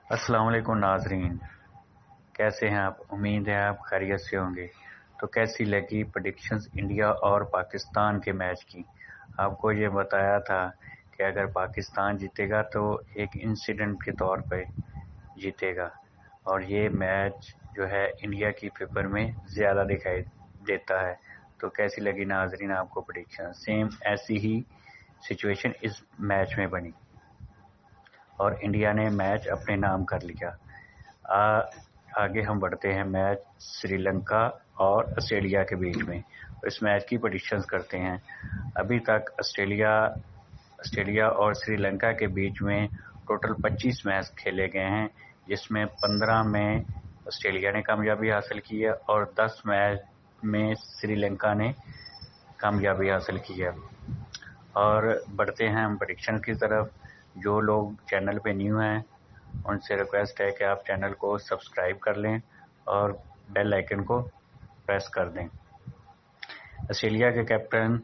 अस्सलाम वालेकुम नाजरीन, कैसे हैं आप। उम्मीद है आप खैरियत से होंगे। तो कैसी लगी प्रेडिक्शंस इंडिया और पाकिस्तान के मैच की। आपको ये बताया था कि अगर पाकिस्तान जीतेगा तो एक इंसिडेंट के तौर पे जीतेगा, और ये मैच जो है इंडिया की फेवर में ज़्यादा दिखाई देता है। तो कैसी लगी नाजरीन आपको प्रेडिक्शन। सेम ऐसी ही सिचुएशन इस मैच में बनी और इंडिया ने मैच अपने नाम कर लिया। आगे हम बढ़ते हैं मैच श्रीलंका और ऑस्ट्रेलिया के बीच में। तो इस मैच की प्रेडिक्शंस करते हैं। अभी तक ऑस्ट्रेलिया और श्रीलंका के बीच में टोटल 25 मैच खेले गए हैं, जिसमें 15 में ऑस्ट्रेलिया ने कामयाबी हासिल की है और 10 मैच में श्रीलंका ने कामयाबी हासिल की है। और बढ़ते हैं हम प्रेडिक्शन की तरफ। जो लोग चैनल पे न्यू हैं उनसे रिक्वेस्ट है कि आप चैनल को सब्सक्राइब कर लें और बेल आइकन को प्रेस कर दें। ऑस्ट्रेलिया के कैप्टन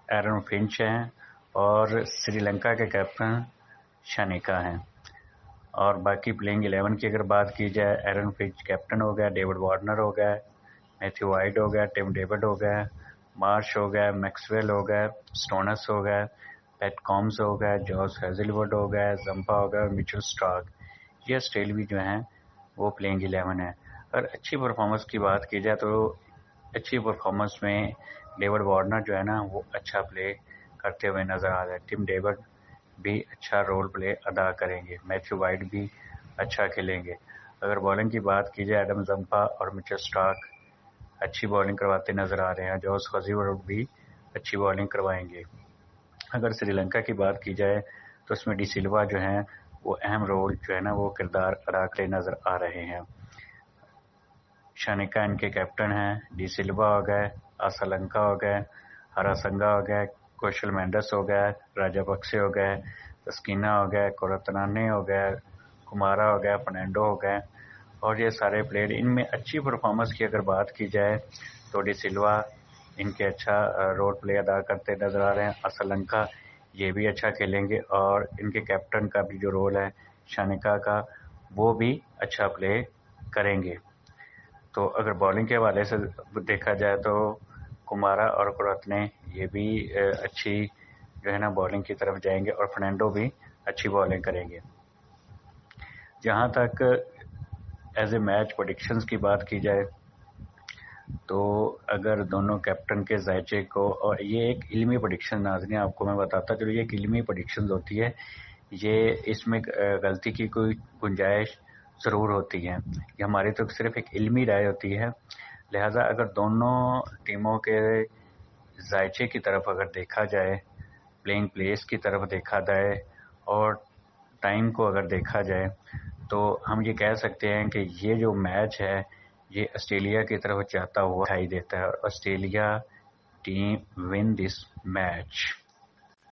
एरन फिंच हैं और श्रीलंका के कैप्टन शनिका हैं। और बाकी प्लेइंग 11 की अगर बात की जाए, एरन फिंच कैप्टन हो गया, डेविड वार्नर हो गया, मैथ्यू वाइड हो गया, टिम डेविड हो गया, मार्श हो गया, मैक्सवेल हो गया, स्टोनस हो गया, पैट कॉम्स हो गया, जॉस हेजलवुड हो गया, जंपा हो गया, मिचेल स्टार्क। ये ऑस्ट्रेलिया जो हैं वो प्लेइंग 11 है। अगर अच्छी परफॉर्मेंस की बात की जाए तो अच्छी परफॉर्मेंस में डेविड वार्नर जो है ना वो अच्छा प्ले करते हुए नज़र आ रहा है। टिम डेविड भी अच्छा रोल प्ले अदा करेंगे, मैथ्यू वाइड भी अच्छा खेलेंगे। अगर बॉलिंग की बात की जाए, एडम जंपा और मिचेल स्टार्क अच्छी बॉलिंग करवाते नज़र आ रहे हैं। जॉस हेजलवुड भी अच्छी बॉलिंग करवाएंगे। अगर श्रीलंका की बात की जाए तो उसमें डी सिल्वा जो हैं वो अहम रोल जो है ना वो किरदार अदा करते नज़र आ रहे हैं। शनिका इनके कैप्टन हैं, डी सिल्वा हो गए, आसलंका हो गए, हरासंगा हो गए, कौशल मेंडस हो गए, राजापक्से हो गए, तस्कीना हो गए, कोरतनाने हो गए, कुमारा हो गया, फर्नांडो हो गए। और ये सारे प्लेयर इनमें अच्छी परफॉर्मेंस की अगर बात की जाए तो डी सिल्वा इनके अच्छा रोल प्ले अदा करते नज़र आ रहे हैं। असलंका ये भी अच्छा खेलेंगे और इनके कैप्टन का भी जो रोल है शनिका का वो भी अच्छा प्ले करेंगे। तो अगर बॉलिंग के हवाले से देखा जाए तो कुमारा और कुरतने ये भी अच्छी जो है ना बॉलिंग की तरफ जाएंगे और फर्नांडो भी अच्छी बॉलिंग करेंगे। जहाँ तक एज ए मैच प्रेडिक्शंस की बात की जाए तो अगर दोनों कैप्टन के जायचे को, और ये एक इल्मी प्रेडिक्शन नाज़रीन आपको मैं बताता चलो, ये एक इल्मी प्रेडिक्शन होती है, ये इसमें गलती की कोई गुंजाइश ज़रूर होती है। ये हमारी तो सिर्फ एक इल्मी राय होती है। लिहाजा अगर दोनों टीमों के जायचे की तरफ अगर देखा जाए, प्लेइंग प्लेस की तरफ देखा जाए और टाइम को अगर देखा जाए तो हम ये कह सकते हैं कि ये जो मैच है ये ऑस्ट्रेलिया की तरफ जाता हुआ दिखाई देता है और Australia team win this match.